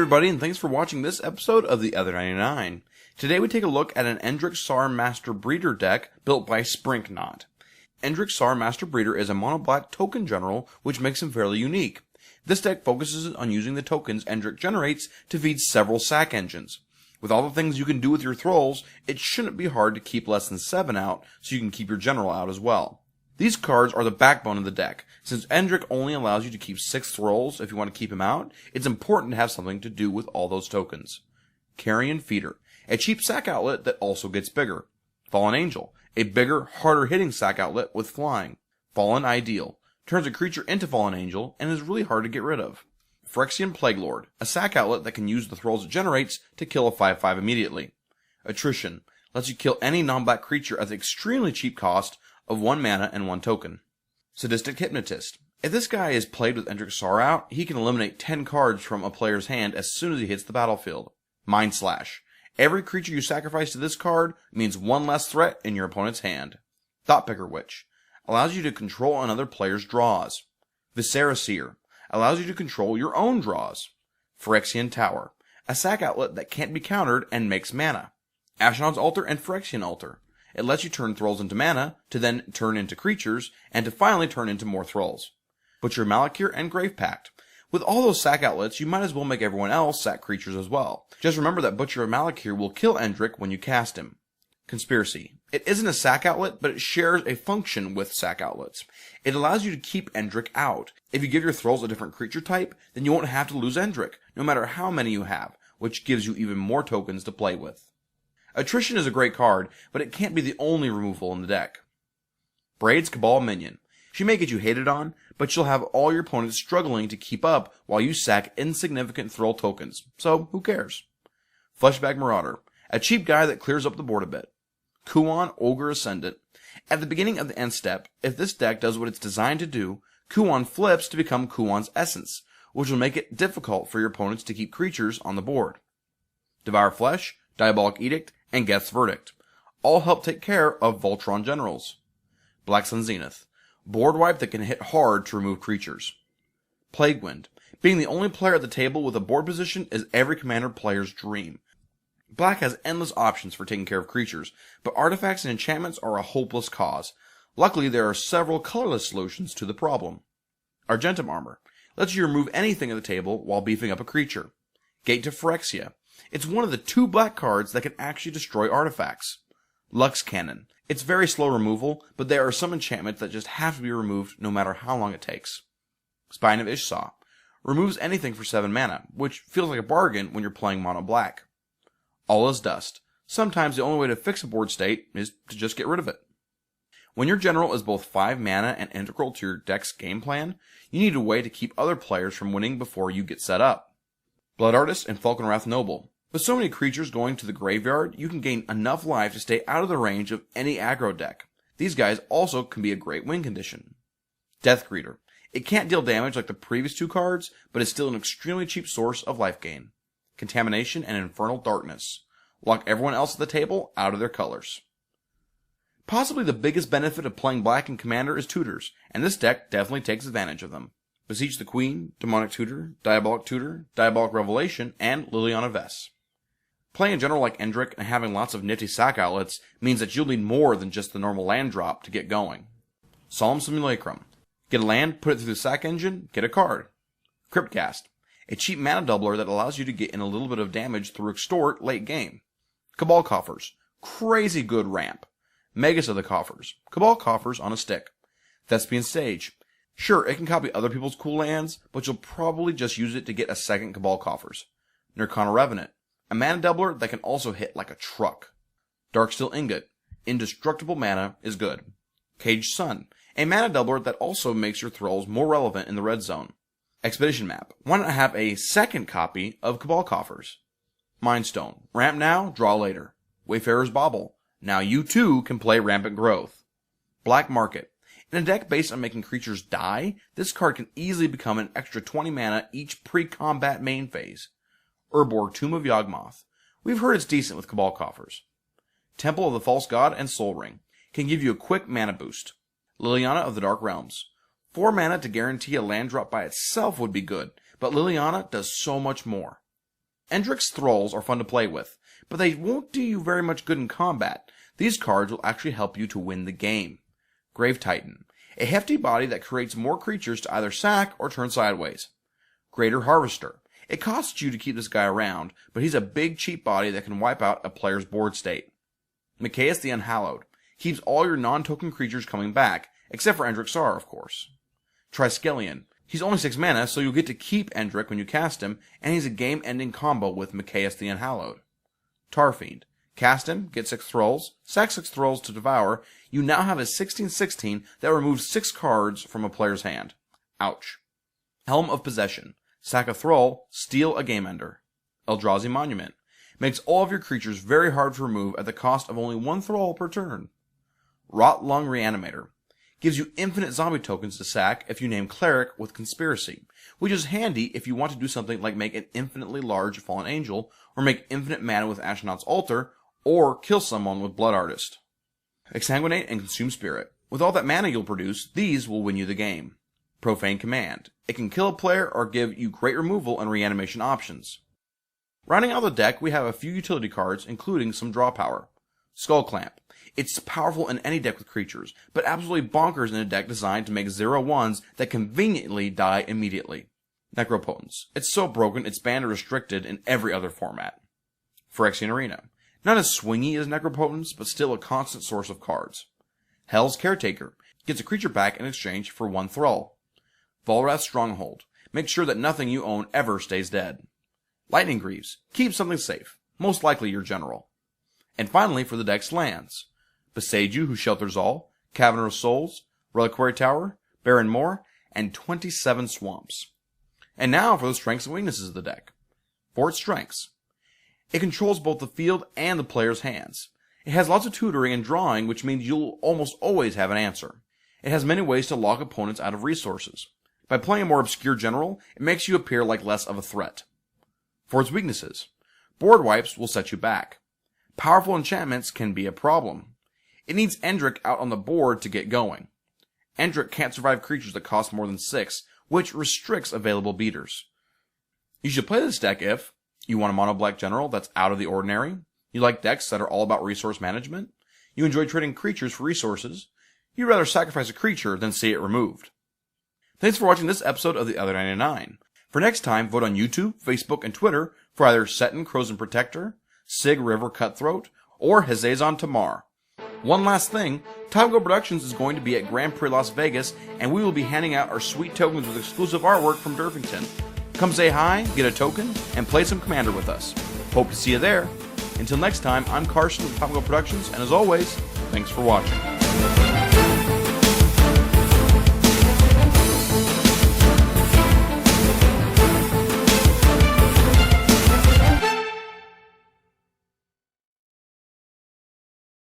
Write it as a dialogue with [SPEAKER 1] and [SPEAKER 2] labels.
[SPEAKER 1] everybody, and thanks for watching this episode of The Other 99. Today we take a look at an Endrek Sahr Master Breeder deck built by SprinkKnot. Endrek Sahr Master Breeder is a mono-black token general, which makes him fairly unique. This deck focuses on using the tokens Endrek generates to feed several sack engines. With all the things you can do with your thrulls, it shouldn't be hard to keep less than 7 out, so you can keep your general out as well. These cards are the backbone of the deck. Since Endrek only allows you to keep 6 thrulls if you want to keep him out, it's important to have something to do with all those tokens. Carrion Feeder, a cheap sack outlet that also gets bigger. Fallen Angel, a bigger, harder hitting sack outlet with flying. Fallen Ideal, turns a creature into Fallen Angel and is really hard to get rid of. Phyrexian Plague Lord, a sack outlet that can use the thrulls it generates to kill a 5/5 immediately. Attrition, lets you kill any non-black creature at the extremely cheap cost of 1 mana and 1 token. Sadistic Hypnotist. If this guy is played with Endrek Sahr out, he can eliminate 10 cards from a player's hand as soon as he hits the battlefield. Mind Slash. Every creature you sacrifice to this card means 1 less threat in your opponent's hand. Thoughtpicker Witch. Allows you to control another player's draws. Viscera Seer. Allows you to control your own draws. Phyrexian Tower. A sack outlet that can't be countered and makes mana. Ashnod's Altar and Phyrexian Altar. It lets you turn thrulls into mana, to then turn into creatures, and to finally turn into more thrulls. Butcher Malakir and Grave Pact. With all those sack outlets, you might as well make everyone else sack creatures as well. Just remember that Butcher of Malakir will kill Endrek when you cast him. Conspiracy. It isn't a sack outlet, but it shares a function with sack outlets. It allows you to keep Endrek out. If you give your thrulls a different creature type, then you won't have to lose Endrek, no matter how many you have, which gives you even more tokens to play with. Attrition is a great card, but it can't be the only removal in the deck. Braid's Cabal Minion. She may get you hated on, but she'll have all your opponents struggling to keep up while you sack insignificant thrall tokens, so who cares? Fleshbag Marauder. A cheap guy that clears up the board a bit. Kuon Ogre Ascendant. At the beginning of the end step, if this deck does what it's designed to do, Kuon flips to become Kuon's Essence, which will make it difficult for your opponents to keep creatures on the board. Devour Flesh, Diabolic Edict, and Geth's Verdict. All help take care of Voltron generals. Black Sun Zenith. Board wipe that can hit hard to remove creatures. Plague Wind. Being the only player at the table with a board position is every commander player's dream. Black has endless options for taking care of creatures, but artifacts and enchantments are a hopeless cause. Luckily, there are several colorless solutions to the problem. Argentum Armor. Lets you remove anything at the table while beefing up a creature. Gate to Phyrexia. It's one of the 2 black cards that can actually destroy artifacts. Lux Cannon. It's very slow removal, but there are some enchantments that just have to be removed no matter how long it takes. Spine of Ishsaw. Removes anything for 7 mana, which feels like a bargain when you're playing mono black. All is Dust. Sometimes the only way to fix a board state is to just get rid of it. When your general is both 5 mana and integral to your deck's game plan, you need a way to keep other players from winning before you get set up. Blood Artist and Falkenrath Noble. With so many creatures going to the graveyard, you can gain enough life to stay out of the range of any aggro deck. These guys also can be a great win condition. Death Greeter. It can't deal damage like the previous 2 cards, but is still an extremely cheap source of life gain. Contamination and Infernal Darkness. Lock everyone else at the table out of their colors. Possibly the biggest benefit of playing black in Commander is tutors, and this deck definitely takes advantage of them. Beseech the Queen, Demonic Tutor, Diabolic Revelation, and Liliana Vess. Playing a general like Endrek and having lots of nifty sack outlets means that you'll need more than just the normal land drop to get going. Solemn Simulacrum. Get a land, put it through the sack engine, get a card. Cryptcast. A cheap mana doubler that allows you to get in a little bit of damage through Extort late game. Cabal Coffers. Crazy good ramp. Magus of the Coffers. Cabal Coffers on a stick. Thespian Stage. Sure, it can copy other people's cool lands, but you'll probably just use it to get a second Cabal Coffers. Nirkana Revenant. A mana doubler that can also hit like a truck. Darksteel Ingot. Indestructible mana is good. Caged Sun. A mana doubler that also makes your thralls more relevant in the red zone. Expedition Map. Why not have a second copy of Cabal Coffers? Mindstone. Ramp now, draw later. Wayfarer's Bauble. Now you too can play Rampant Growth. Black Market. In a deck based on making creatures die, this card can easily become an extra 20 mana each pre-combat main phase. Urborg Tomb of Yawgmoth. We've heard it's decent with Cabal Coffers. Temple of the False God and Soul Ring. Can give you a quick mana boost. Liliana of the Dark Realms. 4 mana to guarantee a land drop by itself would be good, but Liliana does so much more. Endrek's thrulls are fun to play with, but they won't do you very much good in combat. These cards will actually help you to win the game. Grave Titan, a hefty body that creates more creatures to either sack or turn sideways. Greater Harvester, it costs you to keep this guy around, but he's a big cheap body that can wipe out a player's board state. Mikaeus the Unhallowed, keeps all your non-token creatures coming back, except for Endrek Sahr, of course. Triskelion, he's only 6 mana, so you'll get to keep Endrek when you cast him, and he's a game-ending combo with Mikaeus the Unhallowed. Tarfiend, cast him, get 6 thrulls, sack 6 thrulls to devour, you now have a 16/16 that removes 6 cards from a player's hand. Ouch. Helm of Possession, sack a thrall, steal a game ender. Eldrazi Monument, makes all of your creatures very hard to remove at the cost of only 1 thrall per turn. Rot Lung Reanimator, gives you infinite zombie tokens to sack if you name Cleric with Conspiracy, which is handy if you want to do something like make an infinitely large Fallen Angel, or make infinite mana with Astronaut's Altar, or kill someone with Blood Artist. Exsanguinate and Consume Spirit, with all that mana you'll produce, these will win you the game. Profane Command, it can kill a player or give you great removal and reanimation options. Rounding out the deck, we have a few utility cards, including some draw power. Skull Clamp, it's powerful in any deck with creatures, but absolutely bonkers in a deck designed to make 0/1s that conveniently die immediately. Necropotence, it's so broken it's banned or restricted in every other format. Phyrexian Arena, not as swingy as Necropotence, but still a constant source of cards. Hell's Caretaker, gets a creature back in exchange for 1 thrall. Volrath's Stronghold, make sure that nothing you own ever stays dead. Lightning Greaves, keep something safe, most likely your general. And finally, for the deck's lands, Beseiju, who shelters all, Caverner of Souls, Reliquary Tower, Barren Moor, and 27 swamps. And now for the strengths and weaknesses of the deck. For its strengths, it controls both the field and the player's hands. It has lots of tutoring and drawing, which means you'll almost always have an answer. It has many ways to lock opponents out of resources. By playing a more obscure general, it makes you appear like less of a threat. For its weaknesses, board wipes will set you back. Powerful enchantments can be a problem. It needs Endrek out on the board to get going. Endrek can't survive creatures that cost more than 6, which restricts available beaters. You should play this deck if you want a mono black general that's out of the ordinary, you like decks that are all about resource management, you enjoy trading creatures for resources, you'd rather sacrifice a creature than see it removed. Thanks for watching this episode of The Other 99. For next time, vote on YouTube, Facebook, and Twitter for either Seton Crozen Protector, Sig River Cutthroat, or Hezazon Tamar. One last thing, Time Go Productions is going to be at Grand Prix Las Vegas, and we will be handing out our sweet tokens with exclusive artwork from Durfington. Come say hi, get a token, and play some Commander with us. Hope to see you there. Until next time, I'm Carson with Time Go Productions, and as always, thanks for watching.